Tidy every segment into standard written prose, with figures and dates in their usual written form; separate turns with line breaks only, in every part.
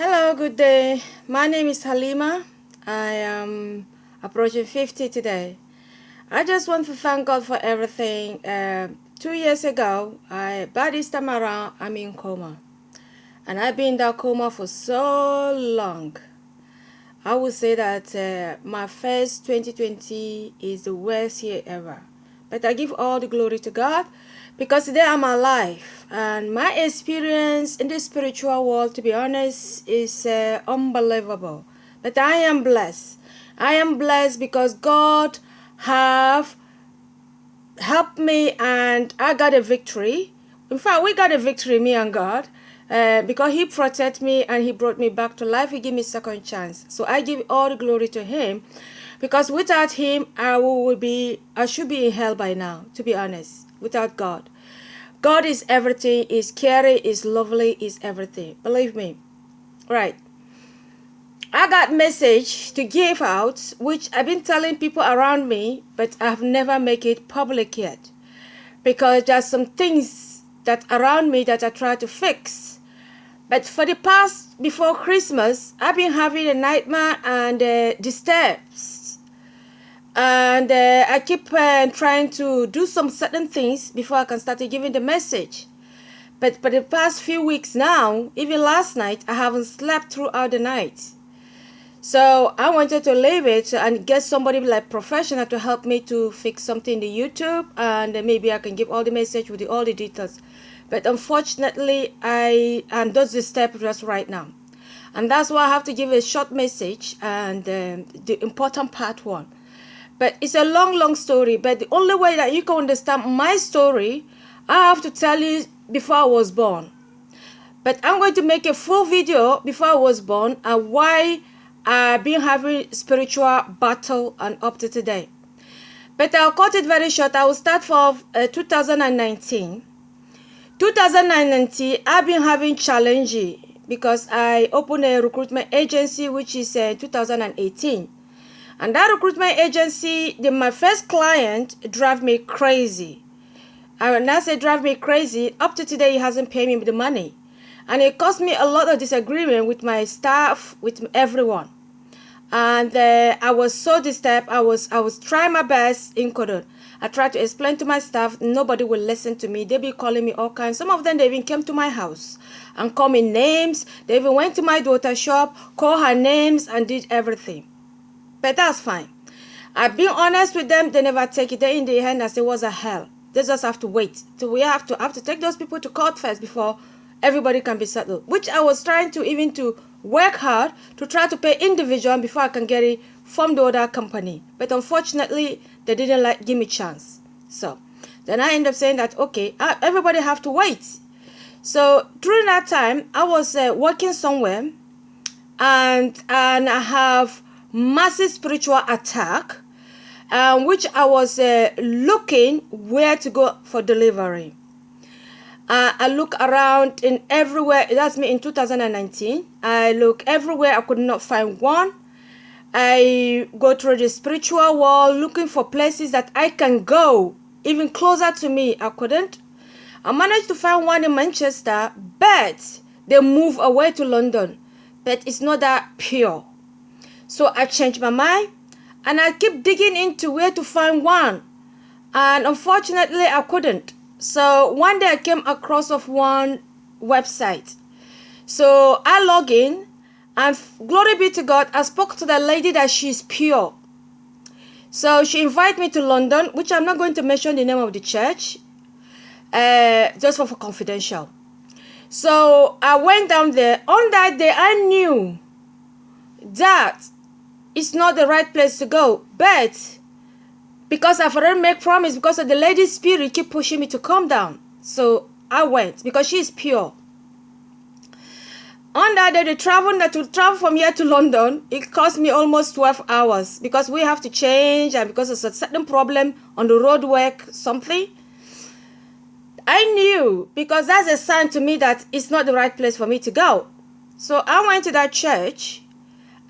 Hello, good day. My name is Halima. I am approaching 50 today. I just want to thank God for everything. 2 years ago, by this time around, I'm in coma. And I've been in that coma for so long. I would say that my first 2020 is the worst year ever. But I give all the glory to God because today I'm alive. And my experience in the spiritual world, to be honest, is unbelievable. But I am blessed. I am blessed because God have helped me and I got a victory. In fact, we got a victory, me and God, because He protected me and He brought me back to life. He gave me second chance. So I give all the glory to Him, because without Him, I should be in hell by now. To be honest, without God, God is everything. Is caring. Is lovely. Is everything. Believe me, right? I got message to give out, which I've been telling people around me, but I've never make it public yet, because there's some things that around me that I try to fix. But for the past, before Christmas, I've been having a nightmare and disturbs. And I keep trying to do some certain things before I can start giving the message. But for the past few weeks now, even last night, I haven't slept throughout the night. So I wanted to leave it and get somebody like professional to help me to fix something in the YouTube, and maybe I can give all the message with all the details. But unfortunately, I am just the step just right now. And that's why I have to give a short message and the important part one. But it's a long story. But the only way that you can understand my story, I have to tell you before I was born. But I'm going to make a full video before I was born and why I've been having spiritual battle and up to today. But I'll cut it very short. I will start for 2019. 2019, I've been having challenge because I opened a recruitment agency, which is 2018. And that recruitment agency, my first client drive me crazy. And when I say drive me crazy, up to today, he hasn't paid me the money. And it caused me a lot of disagreement with my staff, with everyone. And I was so disturbed. I was trying my best in Kodon. I tried to explain to my staff. Nobody will listen to me. They be calling me all kinds. Some of them, they even came to my house and called me names. They even went to my daughter's shop, called her names, and did everything. But that's fine. I've been honest with them. They never take it. They in their hand. I say, what's the hell? They just have to wait. So we have to take those people to court first before everybody can be settled. Which I was trying to even to work hard to try to pay individual before I can get it from the other company. But unfortunately, they didn't give me chance. So then I end up saying that, okay, everybody have to wait. So during that time, I was working somewhere, and I have massive spiritual attack, which I was looking where to go for delivery. I look around in everywhere. That's me in 2019. I look everywhere. I could not find one. I go through the spiritual world looking for places that I can go even closer to me. I couldn't. I managed to find one in Manchester, but they moved away to London. But it's not that pure. So I changed my mind, and I keep digging into where to find one. And unfortunately, I couldn't. So one day I came across of one website. So I log in, and glory be to God, I spoke to the lady that she's pure. So she invited me to London, which I'm not going to mention the name of the church, just for confidential. So I went down there. On that day, I knew that it's not the right place to go, but because I've already made promise, because of the lady's spirit keep pushing me to come down. So I went because she is pure. On that day, to travel from here to London, it cost me almost 12 hours because we have to change, and because of a certain problem on the road work, something. I knew, because that's a sign to me that it's not the right place for me to go. So I went to that church,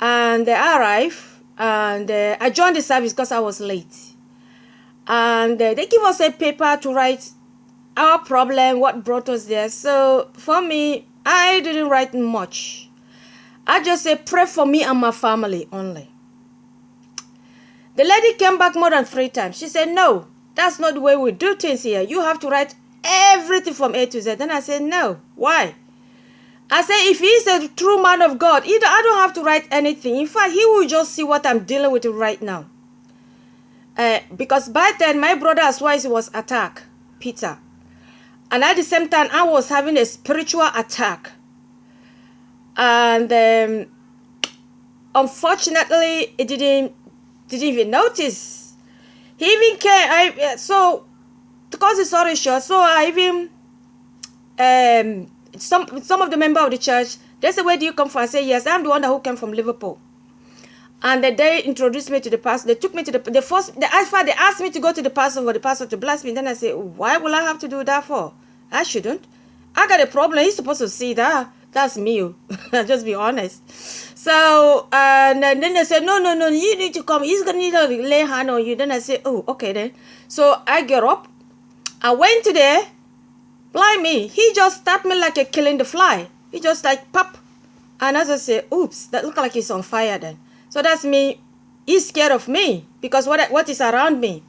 and I arrived, and I joined the service because I was late. And they give us a paper to write our problem, what brought us there. So for me, I didn't write much. I just say, pray for me and my family only. The lady came back more than 3 times. She said, no, that's not the way we do things here. You have to write everything from A to Z. Then I said, no. Why? I said, if he's a true man of God, I don't have to write anything. In fact, he will just see what I'm dealing with right now. Because by then, my brother as well was attacked, Peter. And at the same time, I was having a spiritual attack. And unfortunately, it didn't even notice. He even came. So to cause the story short, so I even some of the members of the church, they said, where do you come from? I said, yes, I'm the one who came from Liverpool. And they introduced me to the pastor. They took me to they asked me to go to the pastor for the pastor to bless me. Then I said, why will I have to do that for? I shouldn't. I got a problem. He's supposed to see that. That's me. Just be honest. So, and then they said, no, you need to come. He's going to need to lay hand on you. Then I said, oh, okay then. So I get up. I went to there. Blind me. He just stabbed me like a killing the fly. He just like pop. And as I say, oops, that look like he's on fire then. So that's me. He's scared of me because what is around me.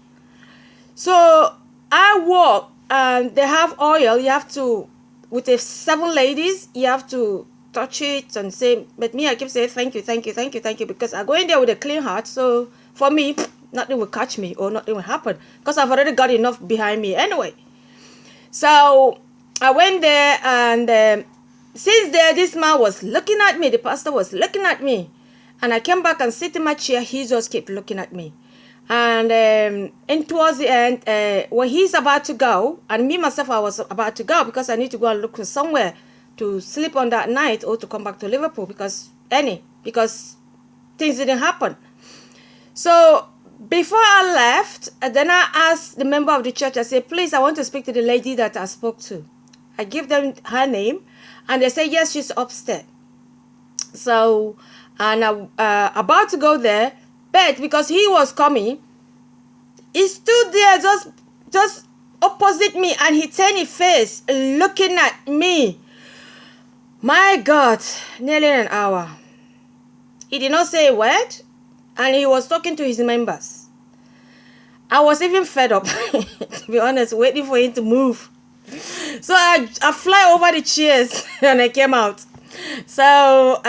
So I walk and they have oil. You have to, with the 7 ladies, you have to touch it and say, but me, I keep saying, thank you, because I go in there with a clean heart. So for me, nothing will catch me or nothing will happen because I've already got enough behind me anyway. So I went there and since there, this man was looking at me. The pastor was looking at me. And I came back and sit in my chair. He just kept looking at me. And towards the end, when he's about to go, and me myself, I was about to go because I need to go and look for somewhere to sleep on that night or to come back to Liverpool because things didn't happen. So before I left, then I asked the member of the church, I said, please, I want to speak to the lady that I spoke to. I give them her name, and they say, yes, she's upstairs. So, and I about to go there, but because he was coming, he stood there just opposite me, and he turned his face looking at me. My God, nearly an hour. He did not say a word, and he was talking to his members. I was even fed up, to be honest, waiting for him to move. So I fly over the chairs and I came out. So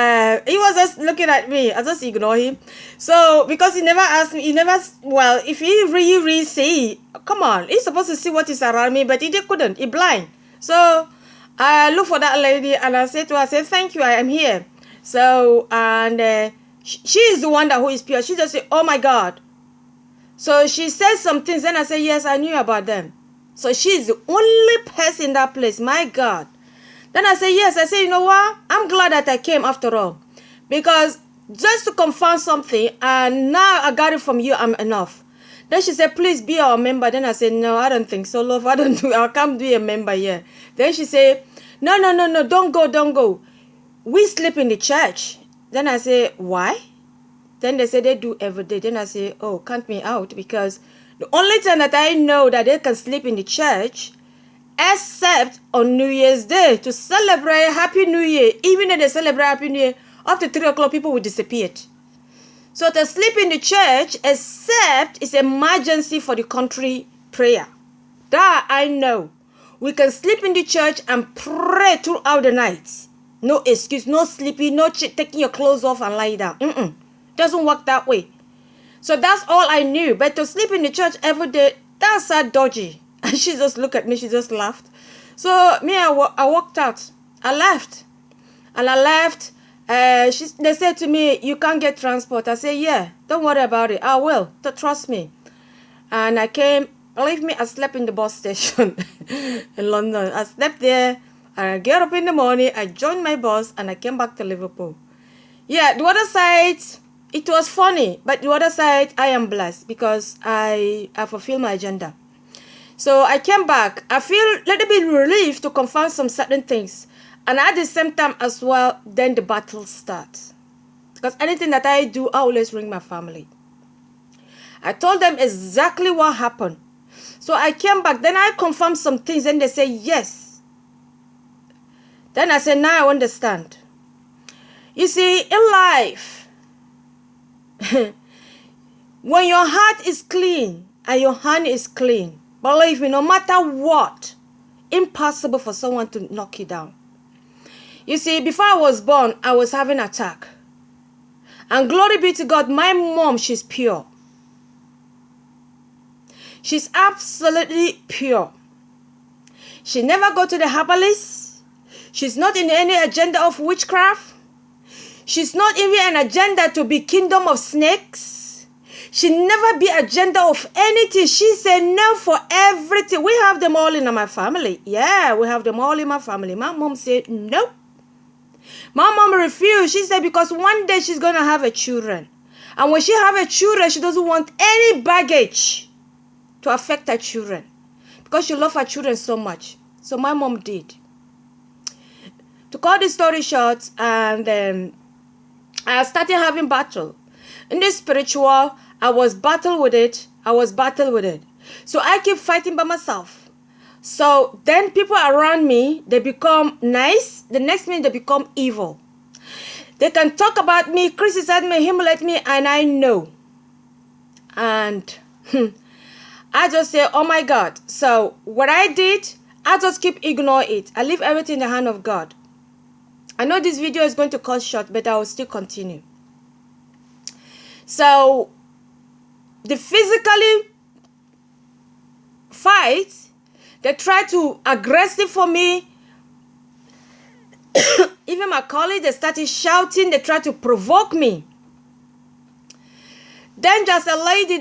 he was just looking at me. I just ignore him. So because he never asked me, if he really see, come on, he's supposed to see what is around me, but he couldn't. He blind. So I looked for that lady and I said to her, I said, thank you, I am here. So, and she is the one who is pure. She just said, oh my God. So she said some things, and I said, yes, I knew about them. So she's the only person in that place. My God. Then I said, yes. I said, you know what? I'm glad that I came after all. Because just to confirm something, and now I got it from you, I'm enough. Then she said, please be our member. Then I said, no, I don't think so, love. I can't be a member here. Then she said, no, don't go. We sleep in the church. Then I said, why? Then they said they do every day. Then I said, oh, count me out, because the only time that I know that they can sleep in the church, except on New Year's Day, to celebrate Happy New Year. Even if they celebrate Happy New Year, up to 3 o'clock, people will disappear. So to sleep in the church, except it's emergency for the country prayer. That I know. We can sleep in the church and pray throughout the night. No excuse, no sleeping, no taking your clothes off and lie down. Doesn't work that way. So that's all I knew. But to sleep in the church every day, that's so dodgy. And she just looked at me. She just laughed. So me, I walked out. I left. And I left. They said to me, you can't get transport. I said, yeah, don't worry about it. I will. Trust me. And I came. Believe me, I slept in the bus station in London. I slept there. I get up in the morning. I joined my bus. And I came back to Liverpool. Yeah, the other side, it was funny, but the other side, I am blessed because I fulfill my agenda. So I came back. I feel a little bit relieved to confirm some certain things. And at the same time as well, then the battle starts. Because anything that I do, I always ring my family. I told them exactly what happened. So I came back. Then I confirmed some things and they say yes. Then I said, now I understand. You see, in life, when your heart is clean and your hand is clean, believe me, no matter what, impossible for someone to knock you down. You see, before I was born, I was having an attack. And glory be to God, my mom, she's pure. She's absolutely pure. She never go to the herbalist. She's not in any agenda of witchcraft. She's not even an agenda to be kingdom of snakes. She never be agenda of anything. She said no for everything. We have them all in my family. Yeah, we have them all in my family. My mom said no. My mom refused. She said because one day she's going to have a children. And when she have a children, she doesn't want any baggage to affect her children. Because she loves her children so much. So my mom did. To cut the story short, and I started having battle. In the spiritual, I was battle with it. So I keep fighting by myself. So then people around me, they become nice. The next minute, they become evil. They can talk about me, criticize me, humiliate me, and I know. And I just say, oh my God. So what I did, I just keep ignore it. I leave everything in the hand of God. I know this video is going to cut short, but I will still continue. So the physically fight, they try to aggressive for me. Even my colleagues, they started shouting. They tried to provoke me. Then just a lady